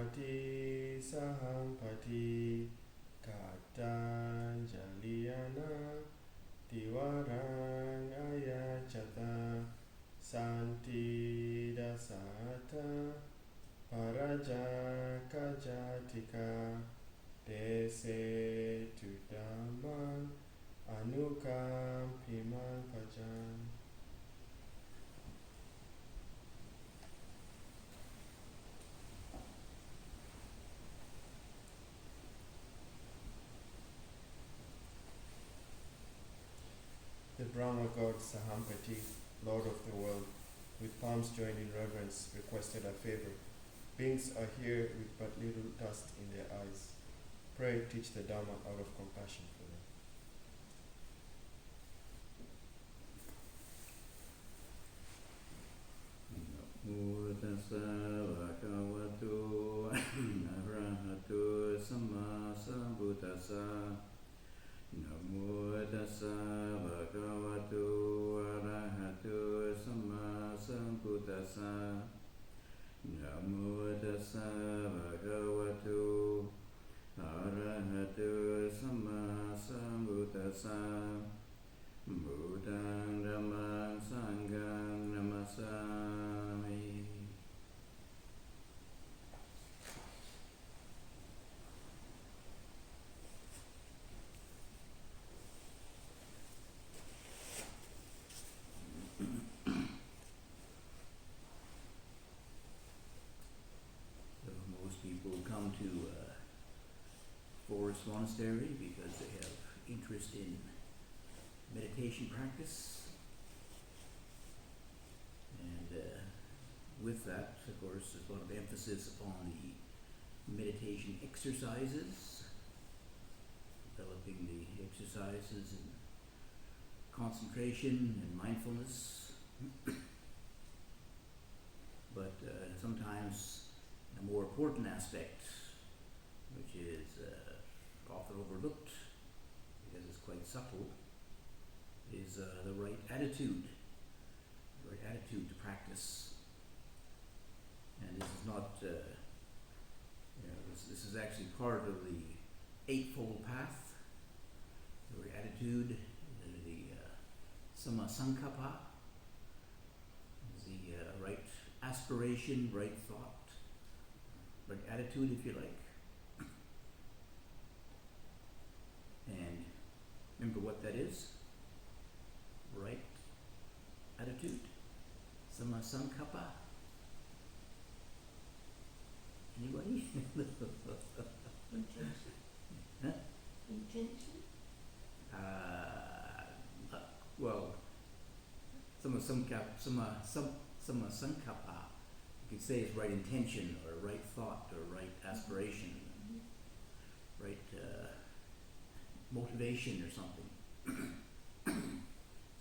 Pati Sahampati Katanjaliyana Tiwarang Ayachata Santi Dasata Paraja Kajatika Dese tu Dhamman Anukam Piman Pajan. The Brahma god Sahampati, Lord of the world, with palms joined in reverence, requested a favor. Beings are here with but little dust in their eyes. Pray, teach the Dhamma out of compassion for them. Namo tassa bhagavato arahato samma sambuddhassa. Namo tassa bhagavato arahato samma sambuddhassa. Namo tassa bhagavato arahato samma sambuddhassa. Buddhaṃ Dhammaṃ Sanghaṃ Namasami. So most people come to Forest Monastery because they have interest in meditation practice, and with that, of course, there's a lot of emphasis upon the meditation exercises, developing the exercises in concentration and mindfulness. But sometimes a more important aspect, which is often overlooked because it's quite subtle, is the right attitude to practice. And this is not, this is actually part of the Eightfold Path. The right attitude, the Samma Sankappa, the right aspiration, right thought, right attitude, if you like. And remember what that is? Right attitude, Samma Sankappa. Anybody? Intention. Huh? Intention. Well, Samma Sankappa, you could say it's right intention, or right thought, or right aspiration, right motivation, or something.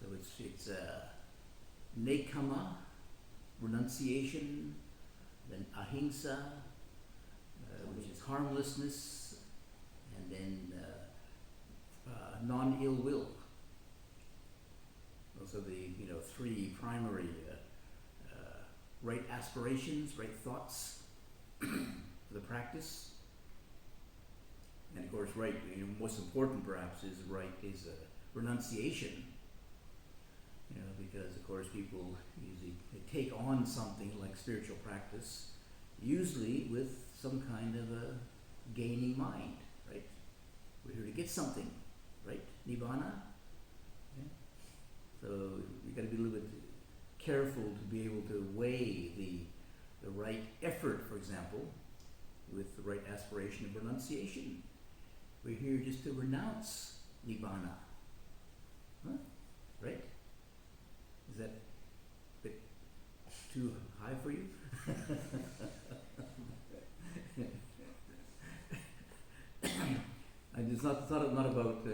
So it's nekama, renunciation, then ahimsa, which is harmlessness, and then non-ill will. Those are the three primary right aspirations, right thoughts for the practice. And of course, right, most important perhaps is renunciation. Because of course people usually take on something like spiritual practice, usually with some kind of a gaining mind, right? We're here to get something, right? Nibbana. Yeah? So you got to be a little bit careful to be able to weigh the right effort, for example, with the right aspiration of renunciation. We're here just to renounce Nibbana, right? Is that a bit too high for you? And it's not about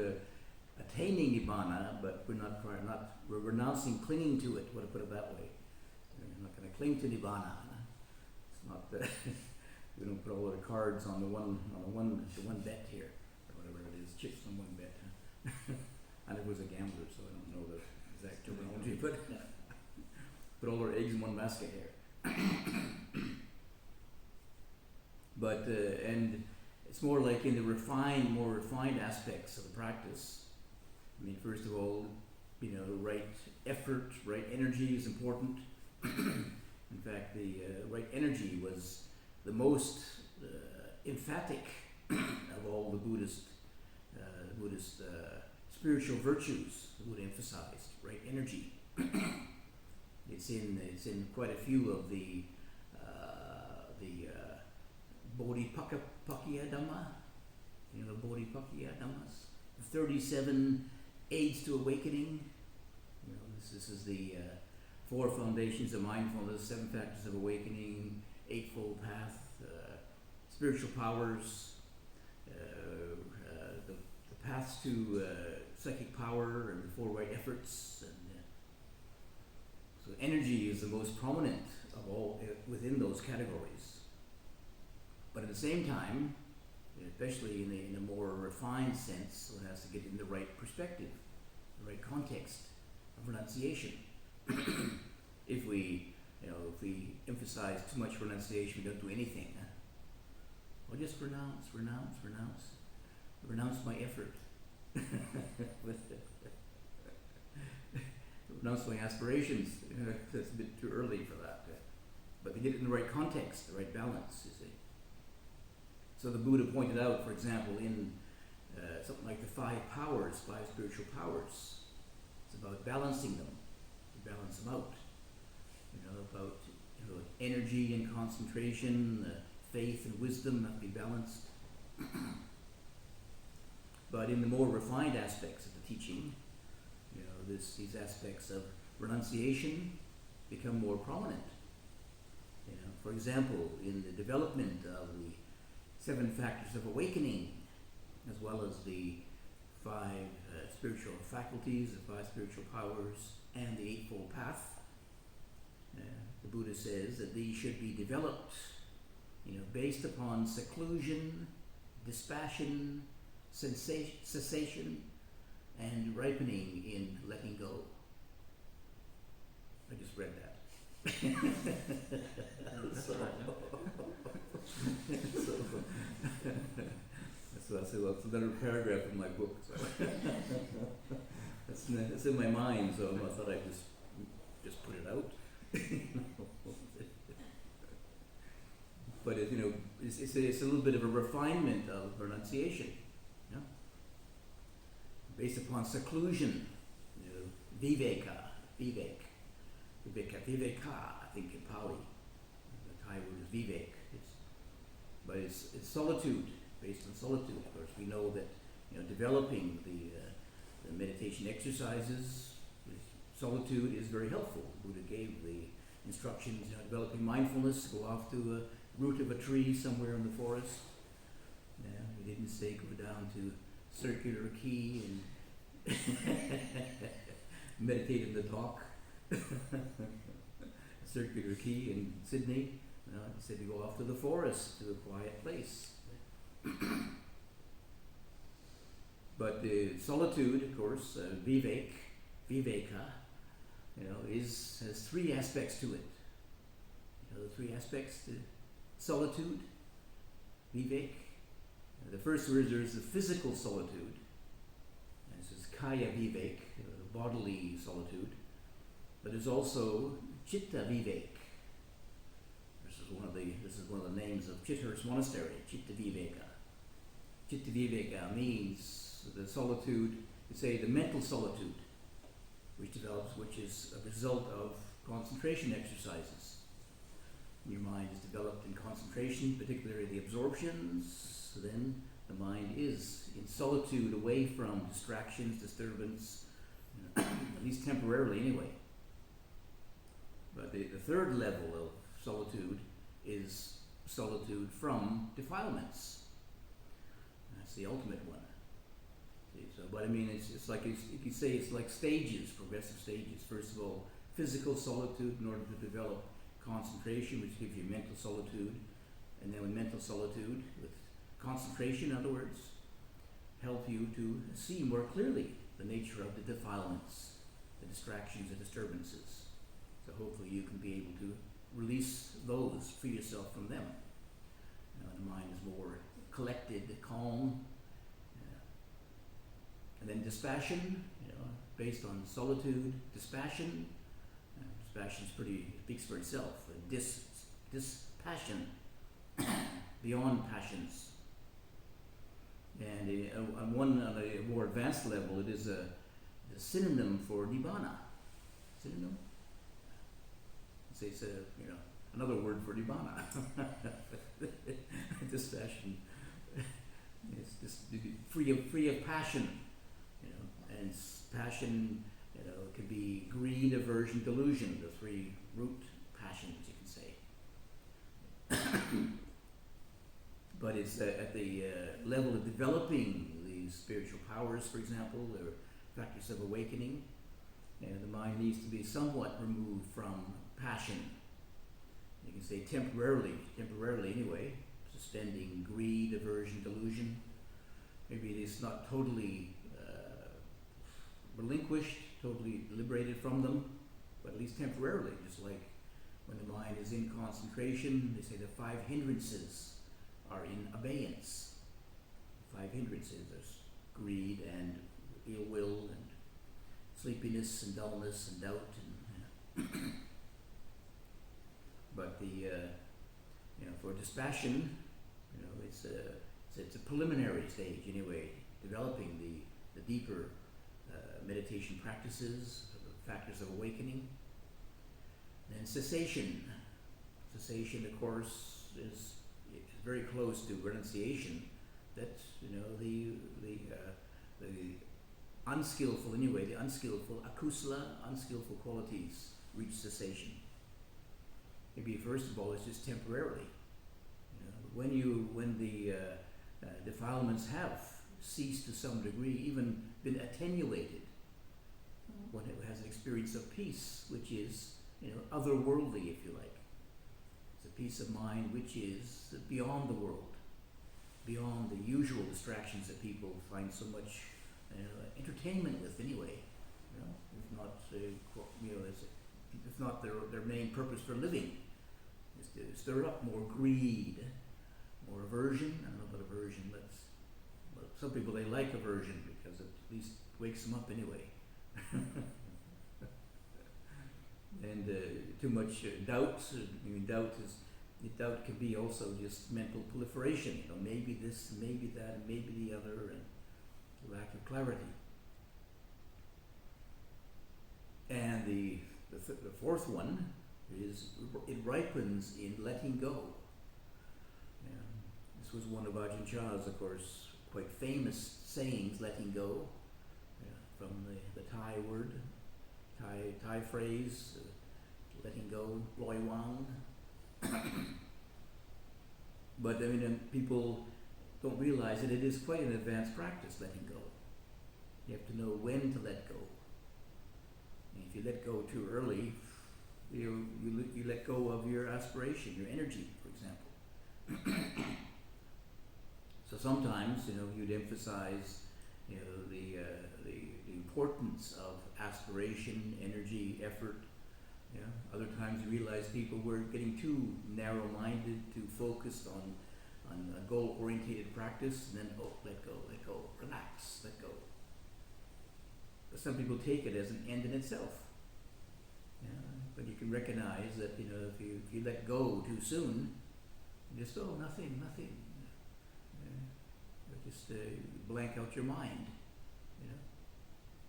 attaining Nibbana, but we're renouncing clinging to it. I want to put it that way. We're not going to cling to Nibbana. It's not we don't put all our cards on the one bet here, or whatever it is, chips on one bet. And it was a gambler, so I don't know the exact terminology, but put all our eggs in one basket here. But and it's more like in the more refined aspects of the practice. I mean, first of all, right effort, right energy is important. In fact, the right energy was the most emphatic of all the Buddhist spiritual virtues. The Buddha emphasized right energy. It's in quite a few of the Bodhipakya Dhamma. The Bodhipakya Dhammas, the 37 aids to awakening. This is the 4 foundations of mindfulness, 7 factors of awakening, 8-fold path, spiritual powers, the paths to psychic power, and the 4 right efforts. And so energy is the most prominent of all within those categories. But at the same time, especially in a more refined sense, one has to get in the right perspective, the right context of renunciation. If we emphasize too much renunciation, we don't do anything. Well, just renounce my effort. Renounce my aspirations. That's a bit too early for that. But they get it in the right context, the right balance, you see. So the Buddha pointed out, for example, in something like the 5 spiritual powers, it's about balancing them, to balance them out. About energy and concentration, faith and wisdom have to be balanced. But in the more refined aspects of the teaching, these aspects of renunciation become more prominent. For example, in the development of the 7 factors of awakening, as well as the 5 spiritual faculties, the 5 spiritual powers, and the 8-fold path, the Buddha says that these should be developed, based upon seclusion, dispassion, cessation, and ripening in letting go. I just read that. So that's another paragraph in my book. So that's in my mind, so I thought I'd just put it out. But it's a little bit of a refinement of renunciation, based upon seclusion, viveka, I think in Pali. The Thai word is vivek. But it's solitude, based on solitude. Of course, we know that developing the meditation exercises, solitude is very helpful. The Buddha gave the instructions, developing mindfulness, go off to a root of a tree somewhere in the forest. He didn't say go down to Circular Quay and meditate in the dock. Circular Quay in Sydney. He said to go off to the forest, to a quiet place. But the solitude, of course, viveka, has 3 aspects to it. The 3 aspects to solitude, vivek. The first word is the physical solitude. And this is kaya vivek, bodily solitude. But there's also chitta vivek. This is one of the names of Chithurst Monastery, Chitta Viveka. Chitta Viveka means the solitude, the mental solitude, which is a result of concentration exercises. Your mind is developed in concentration, particularly the absorptions. So then the mind is in solitude, away from distractions, disturbance, at least temporarily anyway. But the third level of solitude is solitude from defilements. That's the ultimate one. But I mean, it's like you could say it's like stages, progressive stages. First of all, physical solitude in order to develop concentration, which gives you mental solitude, and then with mental solitude, with concentration, in other words, help you to see more clearly the nature of the defilements, the distractions, the disturbances. So hopefully you can be able to release those, free yourself from them. And the mind is more collected, calm. And then dispassion, based on solitude. Dispassion, dispassion's speaks for itself. Dispassion, beyond passions. And on a more advanced level, it is a synonym for nibbana. Synonym? It's another word for nibbana. Dispassion. It's just free of passion. And passion, could be greed, aversion, delusion, the three root passions, you can say. But it's at the level of developing these spiritual powers, for example, or factors of awakening, the mind needs to be somewhat removed from passion. You can say temporarily anyway, suspending greed, aversion, delusion. Maybe it is not totally relinquished, totally liberated from them, but at least temporarily, just like when the mind is in concentration, they say the 5 hindrances are in abeyance. 5 hindrances, there's greed and ill will and sleepiness and dullness and doubt and but for dispassion, it's a preliminary stage anyway, developing the deeper meditation practices, factors of awakening. And cessation. Cessation, of course, is very close to renunciation. That the unskillful akusala, unskillful qualities reach cessation. Maybe first of all, it's just temporarily. When the defilements have ceased to some degree, even been attenuated, one has an experience of peace, which is otherworldly, if you like. It's a peace of mind which is beyond the world, beyond the usual distractions that people find so much entertainment with anyway. If not their main purpose for living, is to stir up more greed, more aversion. I don't know about aversion, but some people, they like aversion because it at least wakes them up anyway. And too much doubt. Doubt can be also just mental proliferation. Maybe this, maybe that, and maybe the other, and lack of clarity. And the fourth one is it ripens in letting go. This was one of Ajahn Chah's, of course, quite famous sayings, letting go, from the Thai word, Thai phrase, letting go, loy wang. But people don't realize that it is quite an advanced practice, letting go. You have to know when to let go. And if you let go too early, you let go of your aspiration, your energy, for example. So sometimes, you'd emphasize, the importance of aspiration, energy, effort. Other times you realize people were getting too narrow-minded, too focused on a goal-orientated practice, and then let go, relax, let go. But some people take it as an end in itself. But you can recognize that if you let go too soon, you just nothing. Just blank out your mind.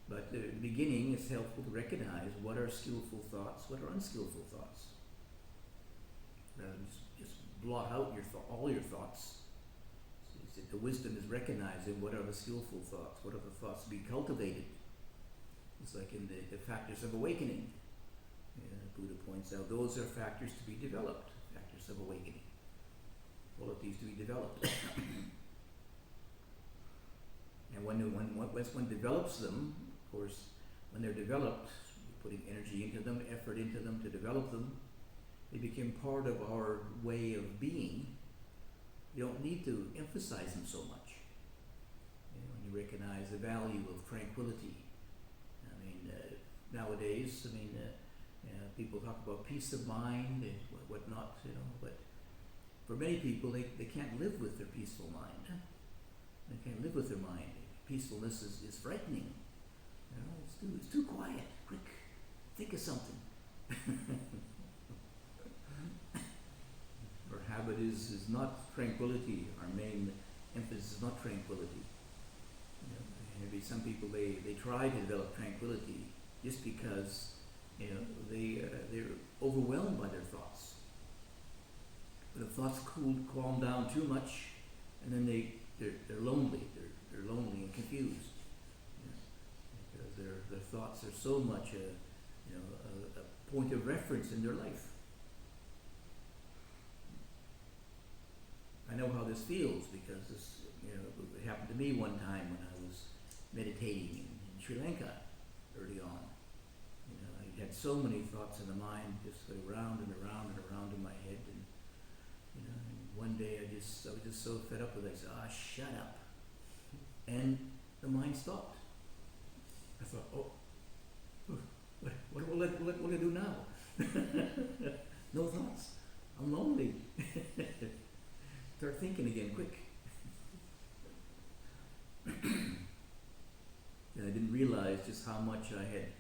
But at the beginning, it's helpful to recognize what are skillful thoughts, what are unskillful thoughts. Rather than just blot out all your thoughts. So the wisdom is recognizing what are the skillful thoughts, what are the thoughts to be cultivated. It's like in the factors of awakening. Buddha points out those are factors to be developed, factors of awakening. Qualities to be developed. And once one develops them, of course, when they're developed, putting energy into them, effort into them to develop them, they become part of our way of being. You don't need to emphasize them so much. When you recognize the value of tranquility. Nowadays, people talk about peace of mind and whatnot, but for many people, they can't live with their peaceful mind. They can't live with their mind. Peacefulness is frightening. You know, it's too quiet. Quick, think of something. Our habit is not tranquility. Our main emphasis is not tranquility. You know, maybe some people they try to develop tranquility just because they're overwhelmed by their thoughts. But if thoughts calm down too much, and then they're lonely. They're lonely and confused, because their thoughts are so much a point of reference in their life. I know how this feels because it happened to me one time when I was meditating in Sri Lanka early on. I had so many thoughts in the mind, just going around and around and around in my head, and one day I was just so fed up with it. I said, shut up. And the mind stopped. I thought, what will I do now? No thoughts. I'm lonely. Start thinking again, quick. And I didn't realize just how much I had,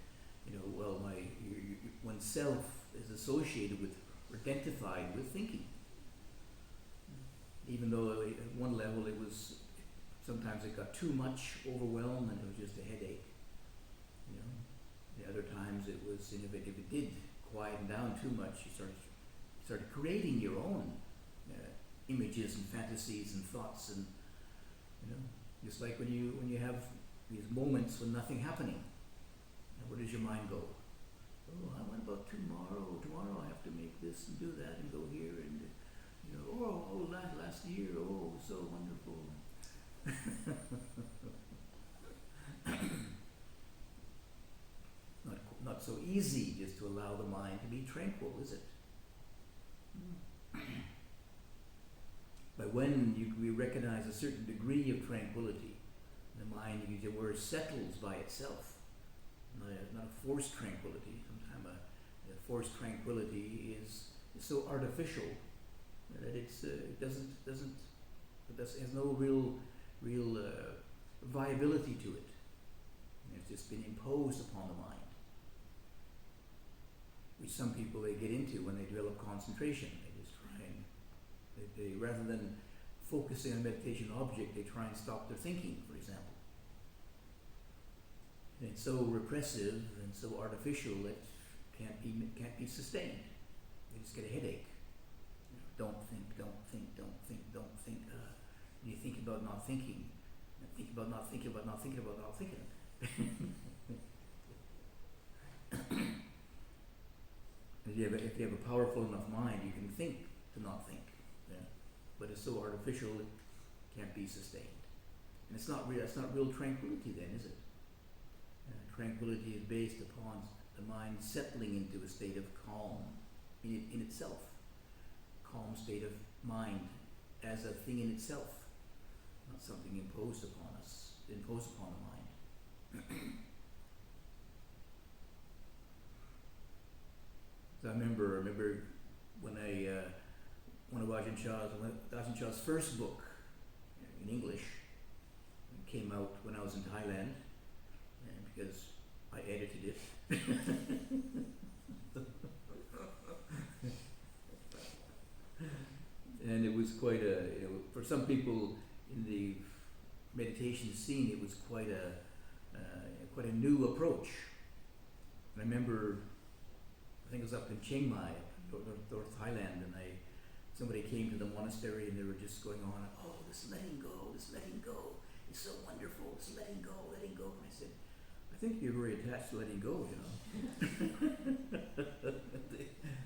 when self is associated with, or identified with thinking. Even though at one level sometimes it got too much overwhelmed and it was just a headache. The other times it was, if it did quieten down too much, you started creating your own images and fantasies and thoughts, and just like when you have these moments when nothing happening, where does your mind go? What about tomorrow? Tomorrow I have to make this and do that and go here and last year, so wonderful. Not so easy just to allow the mind to be tranquil, is it? But when we recognize a certain degree of tranquility, the mind, you use the word, settles by itself. Not a forced tranquility. Sometimes a forced tranquility is so artificial that it has no real viability to it. It's just been imposed upon the mind, which some people they get into when they develop concentration. They just try and they rather than focusing on a meditation object, they try and stop their thinking, for example. And it's so repressive and so artificial that can't be sustained. They just get a headache. Don't think. You think about not thinking. Think about not thinking about not thinking about not thinking. If you have a powerful enough mind, you can think to not think. Yeah? But it's so artificial it can't be sustained. And it's not real tranquility then, is it? Tranquility is based upon the mind settling into a state of calm in itself. Calm state of mind as a thing in itself, not something imposed upon the mind. So I remember when one of Ajahn Chah's first book in English came out when I was in Thailand, because I edited it. And it was quite for some people in the meditation scene, it was quite a new approach. And I remember, I think it was up in Chiang Mai, North Thailand, and somebody came to the monastery and they were just going on, this letting go, it's so wonderful, this letting go. And I said, I think you're very attached to letting go,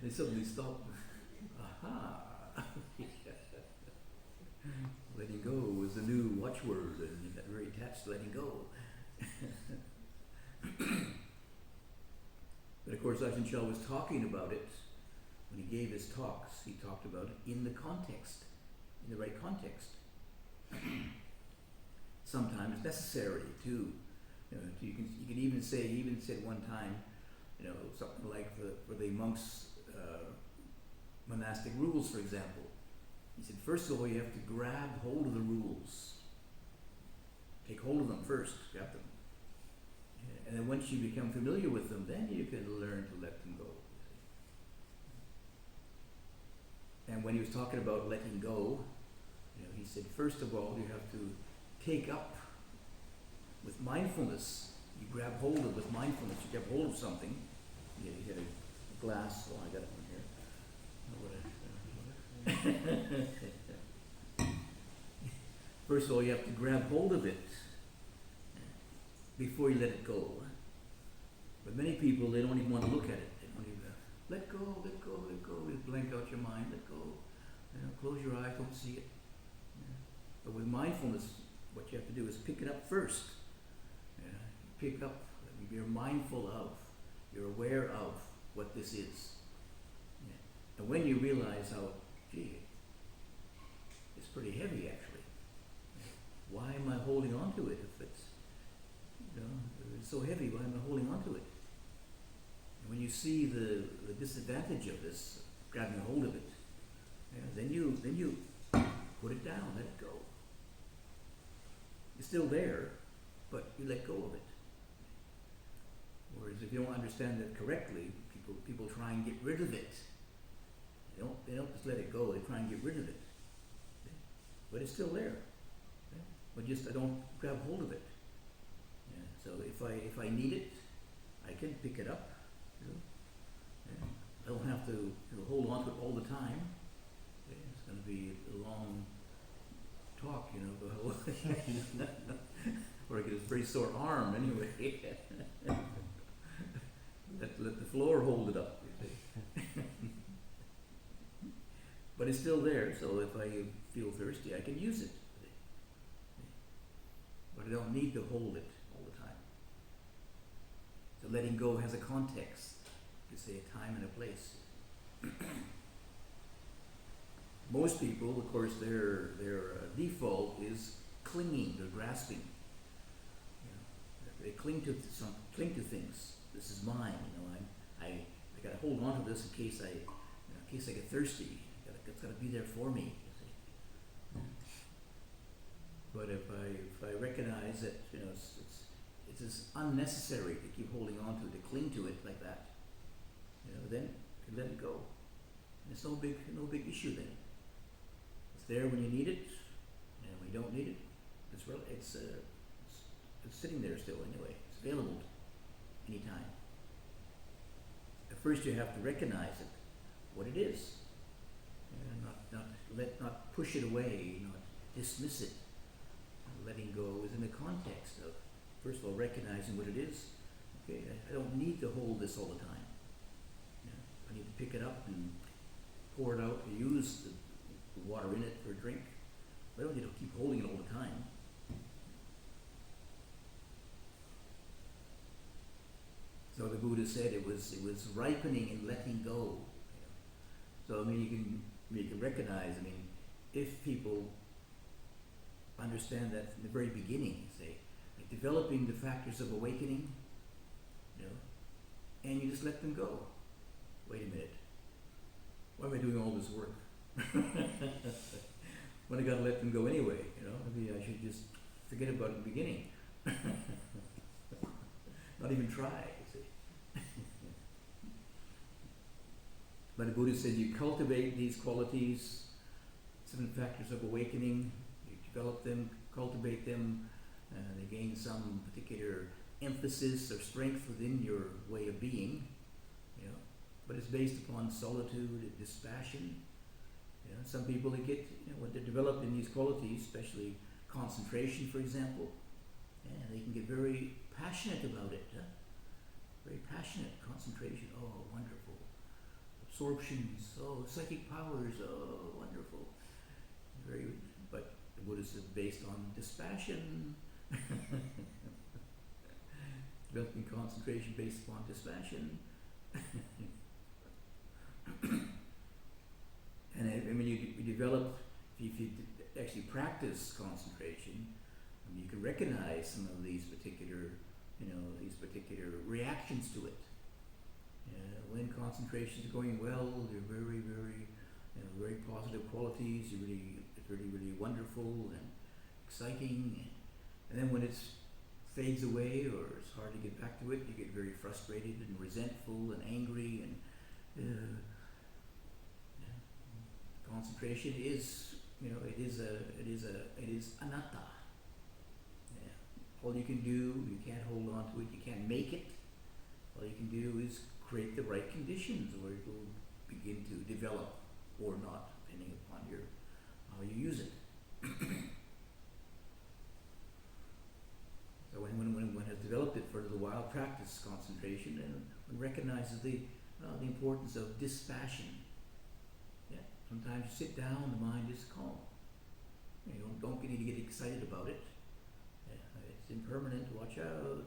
they suddenly stopped. Aha! Letting go was the new watchword, and you got very attached to letting go. But of course, Ajahn Chah was talking about it when he gave his talks. He talked about it in the context, in the right context. Sometimes necessary too. You can even say, he even said one time, something like for the monks' monastic rules, for example. He said, first of all, you have to grab hold of the rules. Take hold of them first, grab them. And then once you become familiar with them, then you can learn to let them go. And when he was talking about letting go, he said, first of all, you have to take up with mindfulness. You grab hold of with mindfulness. You grab hold of something. You get a glass. Oh, I got it one here. First of all, you have to grab hold of it before you let it go. But many people, they don't even want to look at it. They don't even let go, let go, let go. You blank out your mind, let go. Close your eyes, don't see it. But with mindfulness, what you have to do is pick it up first. Pick up, you're mindful of, you're aware of what this is. And when you realize how, gee, it's pretty heavy actually. Why am I holding on to it if it's so heavy? Why am I holding on to it? And when you see the disadvantage of this, grabbing a hold of it, then you put it down, let it go. It's still there, but you let go of it. Whereas if you don't understand it correctly, people try and get rid of it. They don't just let it go. They try and get rid of it, but it's still there. But just I don't grab hold of it. So if I need it, I can pick it up. I don't have to hold on to it all the time. It's going to be a long talk, or I get a very sore arm anyway. let the floor hold it up. But it's still there, so if I feel thirsty, I can use it. But I don't need to hold it all the time. So letting go has a context. You say a time and a place. Most people, of course, their default is clinging, they're grasping. They cling to things. This is mine. I got to hold on to this in case I get thirsty. It's got to be there for me. But if I recognize that it's just unnecessary to keep holding on to cling to it like that, then you let it go. And it's no big issue then. It's there when you need it, and when you don't need it, it's sitting there still anyway. It's available anytime. At first you have to recognize it, what it is, and not push it away, not dismiss it. Letting go is in the context of, first of all, recognizing what it is. Okay, I don't need to hold this all the time. I need to pick it up and pour it out, use the water in it for a drink. I don't need to keep holding it all the time. So the Buddha said it was ripening and letting go. So you can recognize. If people understand that from the very beginning, say, like developing the factors of awakening, and you just let them go. Wait a minute. Why am I doing all this work? When I got to let them go anyway, maybe I should just forget about it in the beginning. Not even try, you see. But the Buddha said you cultivate these qualities, 7 factors of awakening, you develop them, cultivate them, they gain some particular emphasis or strength within your way of being, but it's based upon solitude and dispassion. Some people that get, when they're developed in these qualities, especially concentration, for example, they can get very passionate about it. Very passionate. Concentration, oh, wonderful. Absorptions, oh, psychic powers, oh, wonderful. But the Buddhist is based on dispassion. Developing concentration based upon dispassion. And when you develop, if you actually practice concentration, you can recognize some of these particular reactions to it. When concentration is going well, they're very, very, very positive qualities. It's really wonderful and exciting. And then when it fades away or it's hard to get back to it, you get very frustrated and resentful and angry. And concentration is, it is anatta. Yeah. All you can do, you can't hold on to it, you can't make it. All you can do is create the right conditions where it will begin to develop or not, depending upon how you use it. So when one has developed it for a little while, practice concentration, and one recognizes the importance of dispassion. Yeah. Sometimes you sit down, the mind is calm. You don't need to get excited about it. Yeah. It's impermanent. Watch out.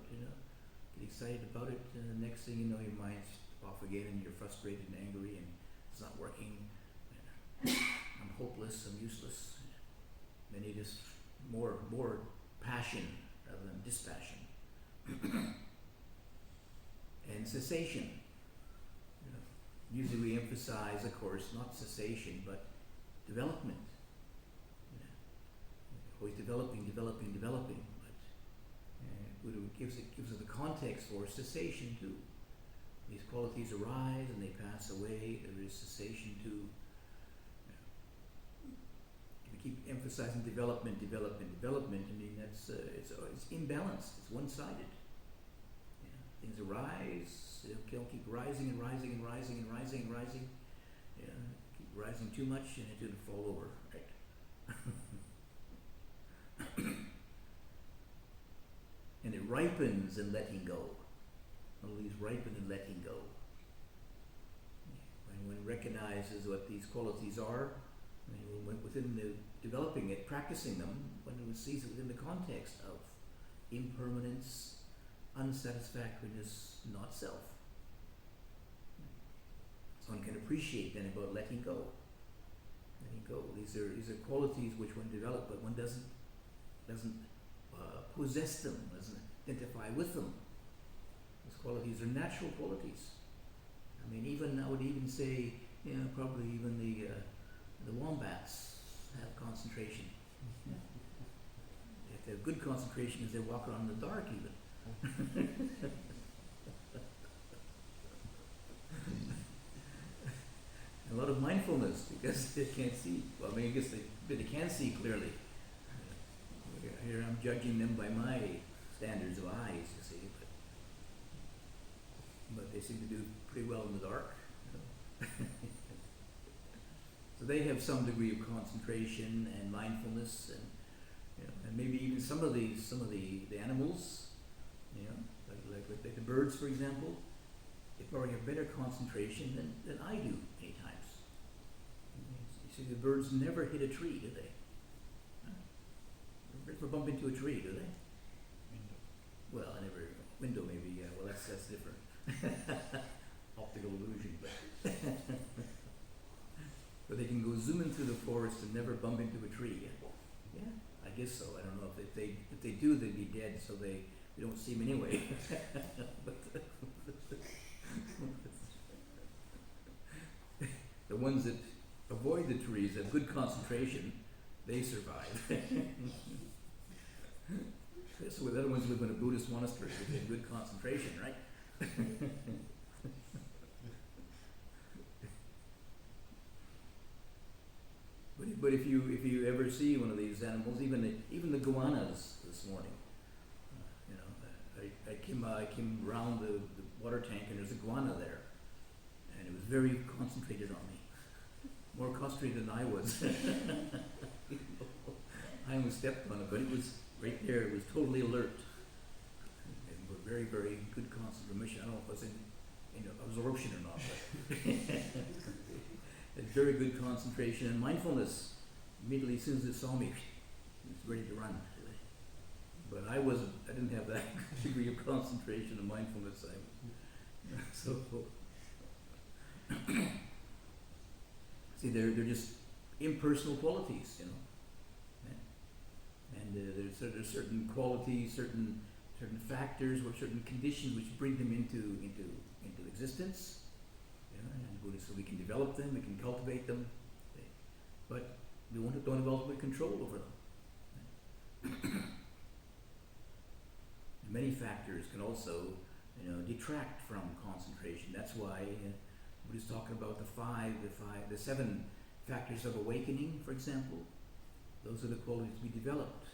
Get excited about it, and the next thing you know, your mind's off again, and you're frustrated and angry, and it's not working. I'm hopeless. I'm useless. Then you just more passion rather than dispassion. And cessation. Usually we emphasize, of course, not cessation, but development. Always developing. But it gives it the context for cessation too. These qualities arise and they pass away. There is cessation too. If you keep emphasizing development, I mean that's it's imbalanced. It's one-sided. Things arise. They'll keep rising and rising. Keep rising too much, and it's going to fall over. Right. And it ripens in letting go. All these ripen in letting go. When one recognizes what these qualities are, when within developing it, practicing them, when one sees it within the context of impermanence, unsatisfactoriness, not self. So one can appreciate then about letting go. These are qualities which one develops, but one doesn't possess them, doesn't identify with them. Those qualities are natural qualities. I mean, I would even say, probably even the wombats have concentration. If they have good concentration, because they walk around in the dark even. A lot of mindfulness because they can't see. Well, I mean, I guess they can see clearly. Here I'm judging them by my standards of eyes, you see, but they seem to do pretty well in the dark. So they have some degree of concentration and mindfulness, and and maybe even some of the animals, like the birds, for example, they probably have better concentration than I do many times. You see, the birds never hit a tree, do they? Never bump into a tree, do they? Well, I never. Window maybe, yeah. Well, that's different. Optical illusion, but but they can go zooming through the forest and never bump into a tree. Yeah, I guess so. I don't know if they do, they'd be dead, so we don't see them anyway. The ones that avoid the trees have good concentration. They survive. So the other ones live in a Buddhist monastery with good concentration, right? But if you ever see one of these animals, even the iguanas this morning, I came around the water tank and there's a iguana there, and it was very concentrated on me, more concentrated than I was. I almost stepped on it, but it was right there. It was totally alert. And we're very, very good concentration. I don't know if it was in absorption or not, but it's very good concentration and mindfulness. Immediately, as soon as it saw me, it was ready to run. But I didn't have that degree of concentration and mindfulness. See, they're just impersonal qualities, And there's certain qualities, certain factors, or certain conditions which bring them into existence. And so we can develop them, we can cultivate them. but we don't have ultimate control over them. Many factors can also, detract from concentration. That's why Buddha's talking about the 7 factors of awakening, for example. Those are the qualities to be developed,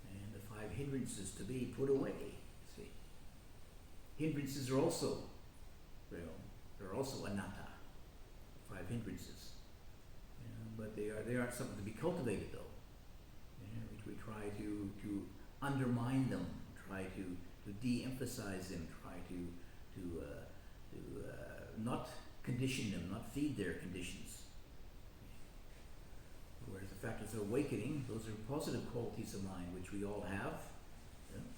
and the 5 hindrances to be put away. See, hindrances are also, they're also anatta. 5 hindrances, but they aren't something to be cultivated, though. We try to undermine them, try to de-emphasize them, try to not condition them, not feed their conditions. Whereas the factors of awakening, those are positive qualities of mind which we all have,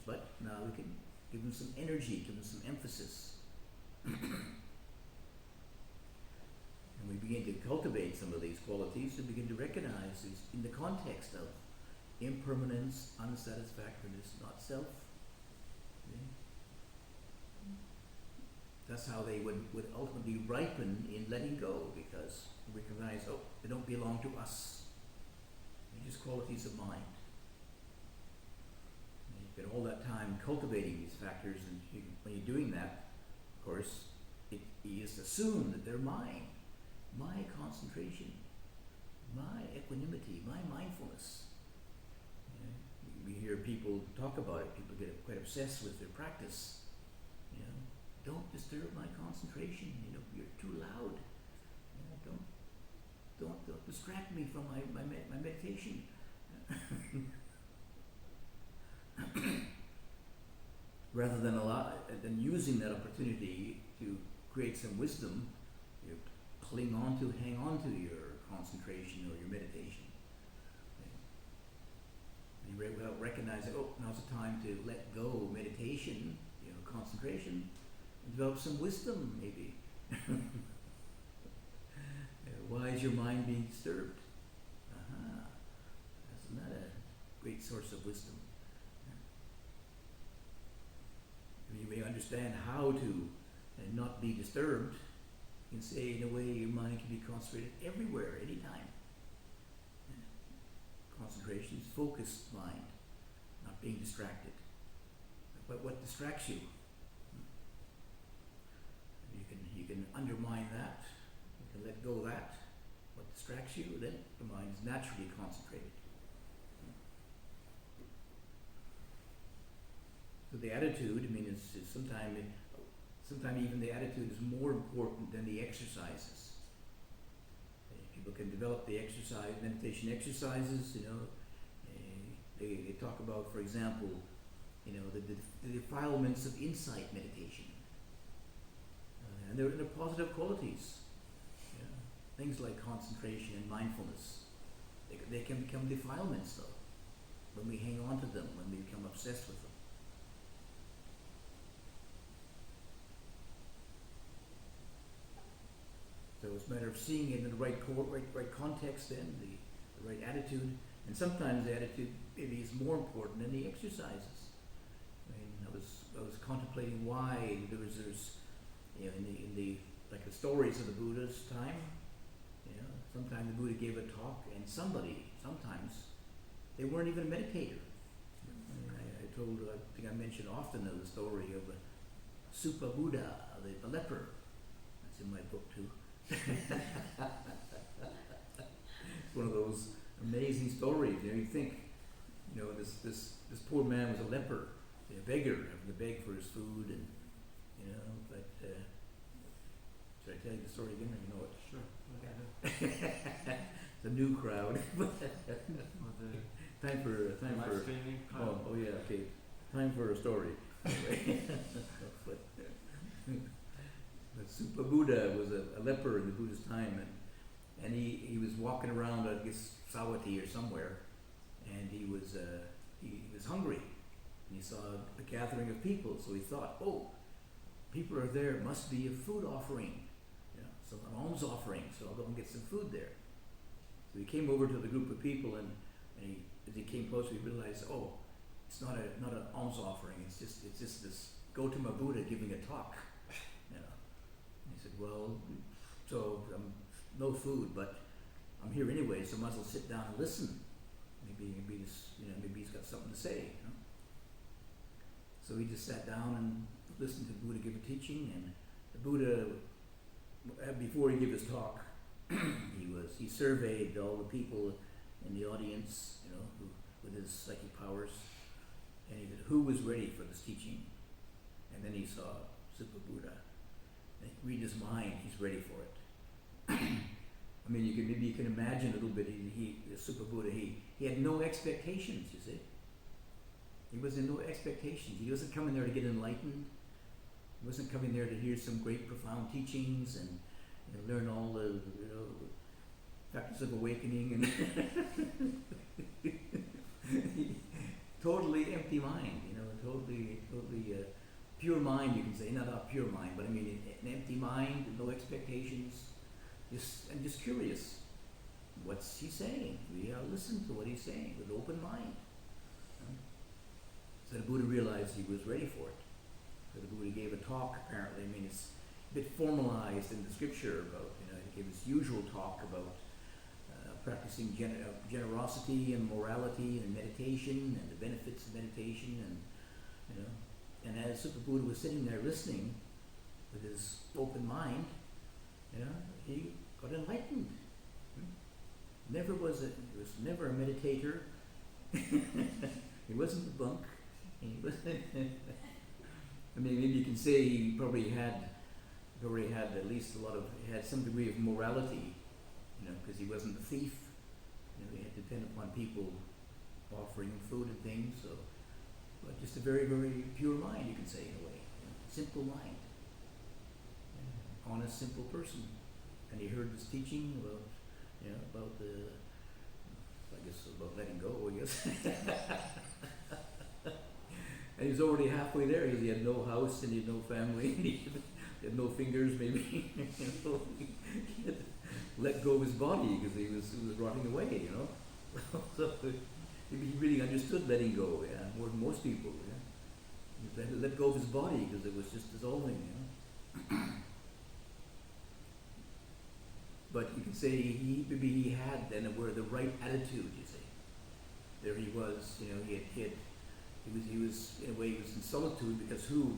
but now we can give them some energy, give them some emphasis. And we begin to cultivate some of these qualities and begin to recognize these in the context of impermanence, unsatisfactoriness, not self. Okay? That's how they would ultimately ripen in letting go, because we recognize, they don't belong to us. They're just qualities of mind. And you spend all that time cultivating these factors, and when you're doing that, of course, you just assume that they're mine. My concentration, my equanimity, my mindfulness. We hear people talk about it. People get quite obsessed with their practice. Don't disturb my concentration. You're too loud. Don't distract me from my meditation. Rather than using that opportunity to create some wisdom, you hang on to your concentration or your meditation. And you recognize that, now's the time to let go meditation, concentration, and develop some wisdom, maybe. Why is your mind being disturbed? Isn't that a great source of wisdom? You may understand how to not be disturbed. You can say, in a way, your mind can be concentrated everywhere, anytime. Concentration is focused mind, not being distracted. But what distracts you? You can undermine that. You can let go of that. What distracts you, then the mind is naturally concentrated. So the attitude, is sometimes even the attitude is more important than the exercises. People can develop the meditation exercises, they talk about, for example, the defilements of insight meditation. And they're positive qualities. Things like concentration and mindfulness. They can become defilements, though, when we hang on to them, when we become obsessed with them. So it's a matter of seeing it in the right context, then the right attitude, and sometimes the attitude maybe is more important than the exercises. I was contemplating why there's in the like the stories of the Buddha's time. Sometimes the Buddha gave a talk, and sometimes they weren't even a meditator. I think I mentioned often the story of Supa Buddha, the leper. That's in my book too. It's one of those amazing stories. You think, this poor man was a leper, a beggar, having to beg for his food, and but should I tell you the story again, or you know it? Sure. It's a new crowd. Time for live streaming. oh yeah, okay. Time for a story. Anyway. But Supa Buddha was a leper in the Buddha's time, and he was walking around, I guess Sawati or somewhere, and he was hungry, and he saw a gathering of people, so he thought, people are there, must be a food offering, some alms offering, so I'll go and get some food there. So he came over to the group of people, and as he came closer, he realized, it's not an alms offering, it's just this Gautama Buddha giving a talk. He said, well, so no food, but I'm here anyway, so I might as well sit down and listen. Maybe this, maybe he's got something to say. So he just sat down and listened to the Buddha give a teaching, and the Buddha, before he gave his talk, he surveyed all the people in the audience, with his psychic powers, and he said, who was ready for this teaching? And then he saw Super Buddha. And he read his mind, he's ready for it. You can imagine a little bit. The Super Buddha, he had no expectations. You see, he was in no expectations. He wasn't coming there to get enlightened. He wasn't coming there to hear some great, profound teachings and learn all the factors of awakening and totally empty mind. Totally pure mind. You can say, not a pure mind, but an empty mind, no expectations. Just curious. What's he saying? We listen to what he's saying with open mind. So the Buddha realized he was ready for it. So the Buddha gave a talk, apparently. It's a bit formalized in the scripture about, he gave his usual talk about practicing generosity and morality and meditation and the benefits of meditation. And as Super Buddha was sitting there listening with his open mind, he got enlightened. He was never a meditator. He wasn't a monk. Maybe you can say he probably had at least he had some degree of morality, because he wasn't a thief. He had to depend upon people offering him food and things. So, but just a very, very pure mind, you can say, in a way. Simple mind. Honest, simple person. And he heard this teaching about letting go, I guess. And he was already halfway there. He had no house and he had no family. He had no fingers, maybe. He had let go of his body because he was rotting away, So he really understood letting go, more than most people. He had to let go of his body because it was just dissolving, But you can say he had then the right attitude. You see, there he was. He was in a way he was in solitude because who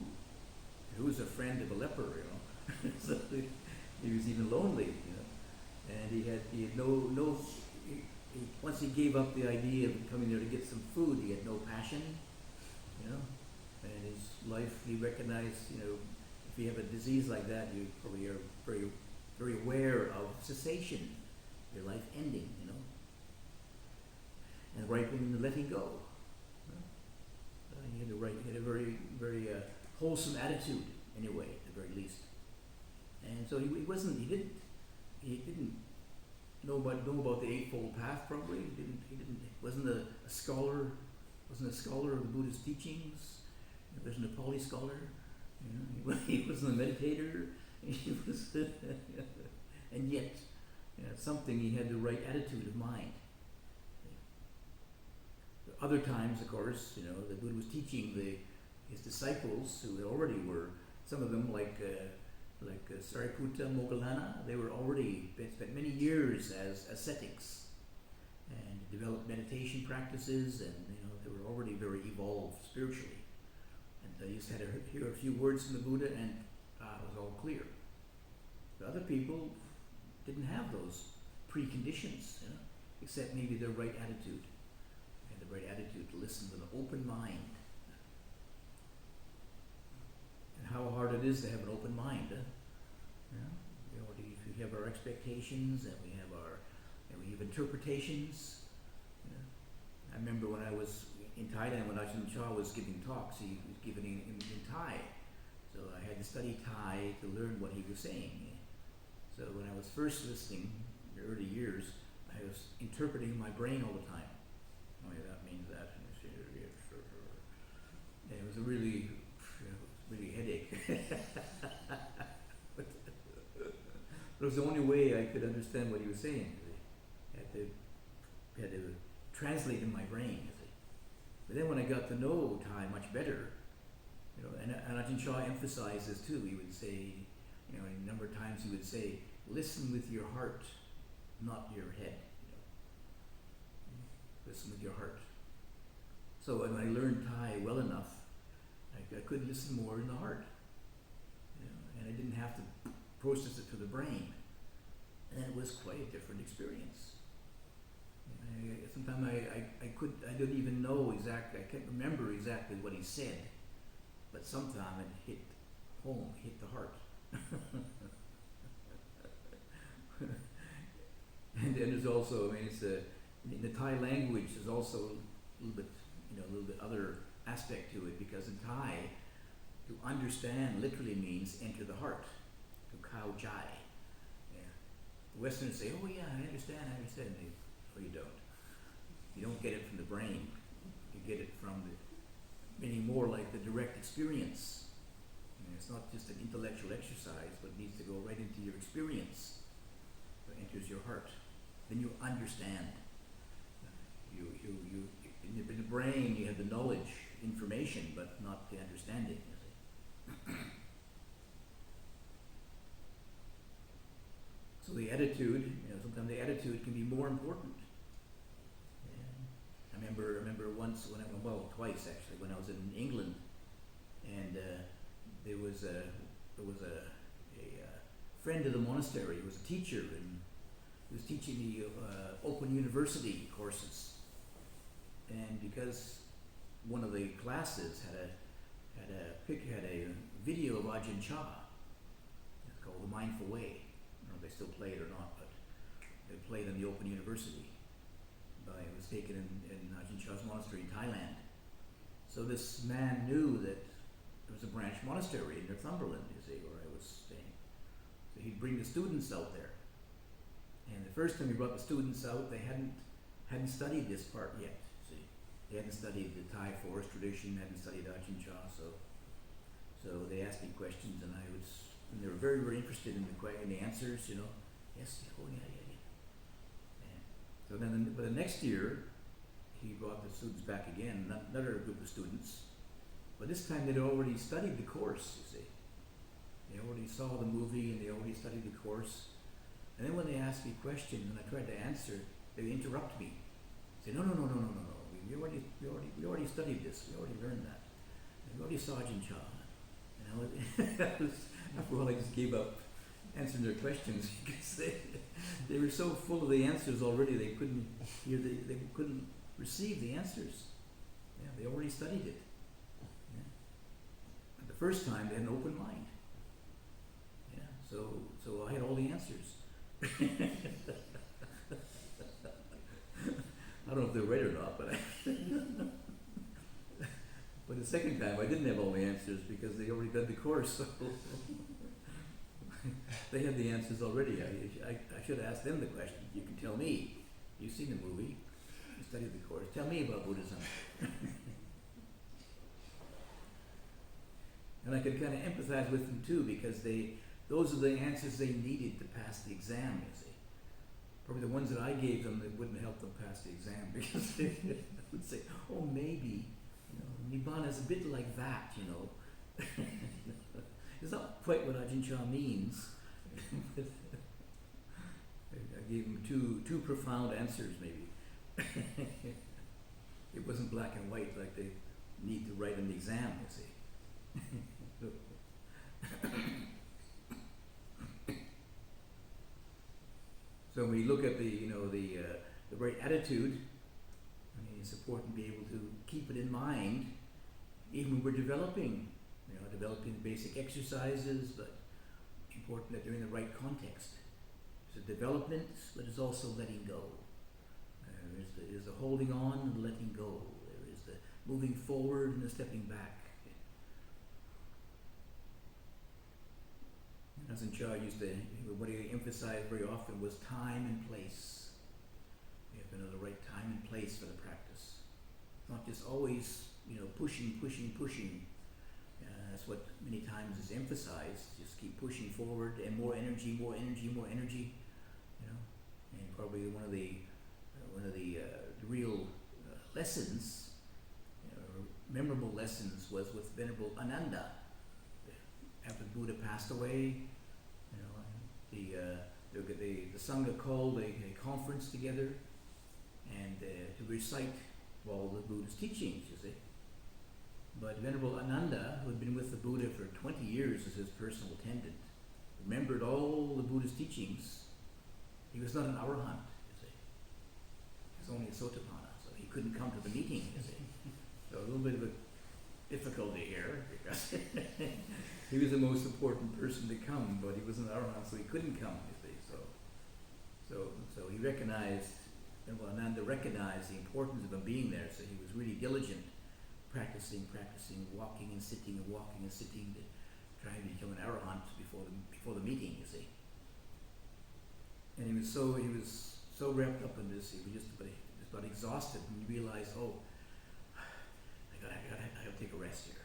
was a friend of a leper? So he was even lonely. And he had no. Once he gave up the idea of coming there to get some food, he had no passion. And his life, he recognized. If you have a disease like that, you probably are very, very aware of cessation, your life ending, and right when you're letting go. He had a very, very wholesome attitude, anyway, at the very least. And so he didn't know about the Eightfold Path. Probably wasn't a scholar of the Buddha's teachings. He wasn't a Pali scholar. He wasn't a meditator. He was, and yet, something, he had the right attitude of mind. Other times, of course, the Buddha was teaching his disciples, who already were, some of them like Sariputta, Moggallana, they were already spent many years as ascetics and developed meditation practices, and they were already very evolved spiritually. And they just had to hear a few words from the Buddha, and it was all clear. The other people didn't have those preconditions, except maybe their right attitude. They had the right attitude to listen with an open mind. And how hard it is to have an open mind, we have our expectations, and we have interpretations. I remember when I was in Thailand, when Ajahn Chah was giving talks, he was giving in Thai. So I had to study Thai to learn what he was saying. So when I was first listening, in the early years, I was interpreting in my brain all the time. Oh yeah, that means that. And it was a really headache. But it was the only way I could understand what he was saying. I had to translate in my brain. But then when I got to know Thai much better, and Ajahn Chah emphasized this too. He would say, a number of times he would say, listen with your heart, not your head. Listen with your heart. So when I learned Thai well enough, I could listen more in the heart, and I didn't have to process it through the brain, and it was quite a different experience. Sometimes I didn't even know exactly. I can't remember exactly what he said, but sometimes it hit home, hit the heart. And then there's also, it's in the Thai language, there's also a little bit other aspect to it, because in Thai, to understand literally means enter the heart, to khao chai. Yeah. The Westerners say, oh yeah, I understand. No, you don't. You don't get it from the brain. You get it from meaning more like the direct experience. It's not just an intellectual exercise, but it needs to go right into your experience. So it enters your heart. Then you understand. In the brain you have the knowledge, information, but not the understanding. You see. So the attitude, sometimes the attitude can be more important. I remember once twice actually, when I was in England, and there was a friend of the monastery who was a teacher, and he was teaching the Open University courses. And because one of the classes had a video of Ajahn Chah, it's called The Mindful Way. I don't know if they still play it or not, but they played in the Open University. It was taken in Ajahn Chah's monastery in Thailand. So this man knew that there was a branch monastery in Northumberland, where I was staying. So he'd bring the students out there. And the first time he brought the students out, they hadn't studied this part yet. They hadn't studied the Thai forest tradition, hadn't studied Ajahn Chah, so they asked me questions, and they were very, very interested in the answers, Yes, oh yeah. So then, but the next year, he brought the students back again, another group of students, but this time they'd already studied the course, you see. They already saw the movie, and they already studied the course. And then when they asked me questions, and I tried to answer, they interrupt me. Say, no. We already studied this. We already learned that. We already saw Ajahn Chah. After a while, I just gave up answering their questions because they were so full of the answers already. They couldn't hear. They couldn't receive the answers. Yeah, they already studied it. Yeah. But the first time, they had an open mind. Yeah. So I had all the answers. I don't know if they're right or not, but but the second time I didn't have all the answers because they already did the course, so they had the answers already. I should have asked them the question. You can tell me. You've seen the movie. You studied the course. Tell me about Buddhism. And I could kind of empathize with them too, because those are the answers they needed to pass the exam, you see. Probably the ones that I gave them that wouldn't help them pass the exam, because they would say, oh, maybe, Nibbana is a bit like that, It's not quite what Ajahn Chah means. I gave them two profound answers, maybe. It wasn't black and white like they need to write an exam, you see. So when we look at the right attitude, it's important to be able to keep it in mind, even when we're developing basic exercises, but important that they're in the right context. There's a development, but there's also letting go. There's the holding on and letting go. There is the moving forward and the stepping back. Ajahn Chah what he emphasized very often was time and place. We have to know the right time and place for the practice. Not just always, pushing. That's what many times is emphasized. Just keep pushing forward, and more energy. And probably one of the real lessons, memorable lessons, was with Venerable Ananda. After the Buddha passed away, the Sangha called a conference together and to recite all the Buddha's teachings, you see. But Venerable Ananda, who had been with the Buddha for 20 years as his personal attendant, remembered all the Buddha's teachings. He was not an arahant, you see. He was only a sotapanna, so he couldn't come to the meeting, you see. So a little bit of a difficulty here, because he was the most important person to come, but he was an arahant, so he couldn't come, you see. So he recognized, Venerable Ananda recognized the importance of him being there, so he was really diligent, practicing, walking and sitting to try to become an arahant before the meeting, you see. And he was so wrapped up in this, he was just about exhausted, and he realized, oh, I gotta take a rest here.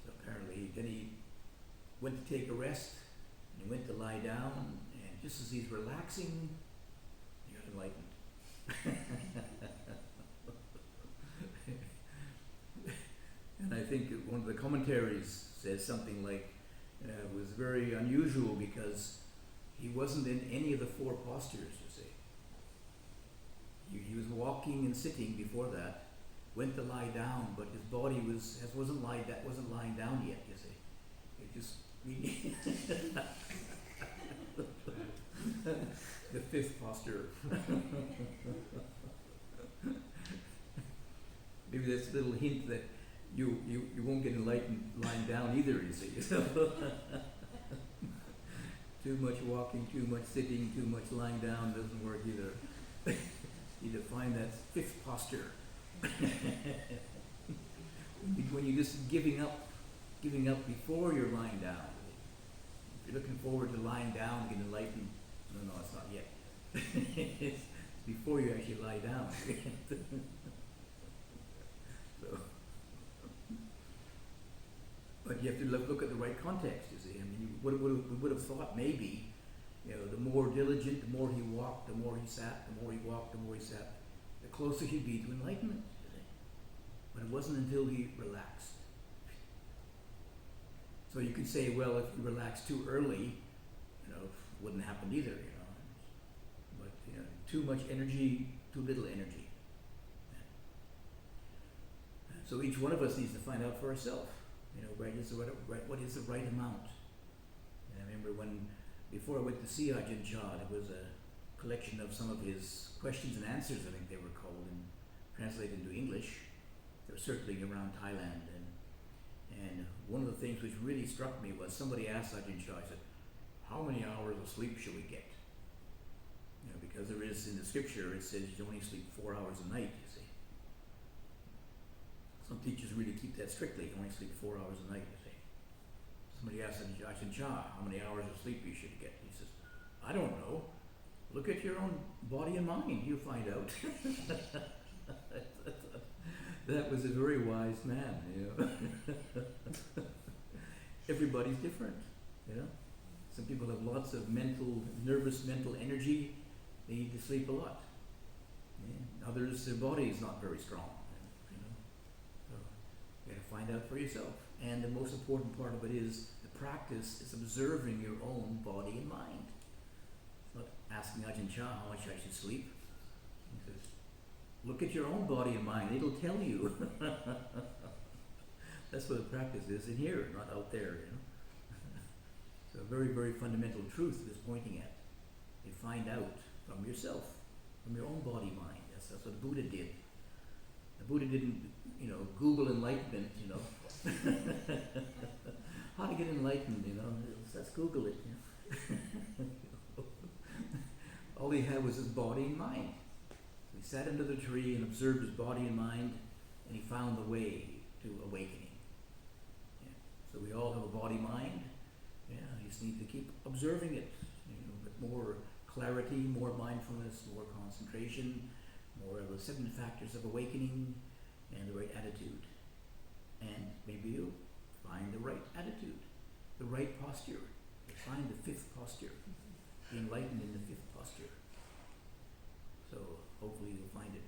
So apparently, then he went to take a rest, and he went to lie down, and just as he's relaxing, he got enlightened. And I think one of the commentaries says something like, it was very unusual because he wasn't in any of the four postures, you see. He was walking and sitting before that, went to lie down, but his body wasn't lying down yet, you see. It just the fifth posture. Maybe that's a little hint that you won't get enlightened lying down either, you see. Too much walking, too much sitting, too much lying down doesn't work either. You need to find that fifth posture. When you're just giving up before you're lying down. If you're looking forward to lying down, getting enlightened, no, it's not yet. It's before you actually lie down. So, but you have to look at the right context, you see. I mean, we would have thought maybe, the more diligent, the more he walked, the more he sat, the more he walked, the more he sat, the closer he'd be to enlightenment, you see. But it wasn't until he relaxed. So you could say, well, if you relax too early, it wouldn't happen either, But too much energy, too little energy. So each one of us needs to find out for ourselves, what is the right amount. And I remember before I went to see Ajahn Chah, there was a collection of some of his questions and answers, I think they were called, and translated into English. They were circling around Thailand, and one of the things which really struck me was somebody asked Ajahn Chah, I said, how many hours of sleep should we get? Because there is, in the scripture, it says you only sleep 4 hours a night, you see. Some teachers really keep that strictly, you only sleep 4 hours a night, you see. Somebody asked Ajahn Chah how many hours of sleep you should get. He says, I don't know. Look at your own body and mind, you'll find out. That was a very wise man, Everybody's different, Some people have lots of nervous mental energy. They need to sleep a lot. Others, their body is not very strong, So you got to find out for yourself. And the most important part of it is the practice is observing your own body and mind. Not asking Ajahn Chah how much I should sleep. He says, look at your own body and mind. It'll tell you. That's what the practice is in here, not out there, So a very, very fundamental truth it is pointing at. You find out from yourself, from your own body mind. That's what the Buddha did. The Buddha didn't, Google enlightenment, How to get enlightened, Let's Google it. All he had was his body and mind. So he sat under the tree and observed his body and mind, and he found the way to awakening. So we all have a body-mind. You just need to keep observing it, with more clarity, more mindfulness, more concentration, more of the 7 factors of awakening, and the right attitude. And maybe you'll find the right attitude, the right posture. You'll find the 5th posture, be enlightened in the 5th posture. So hopefully you'll find it.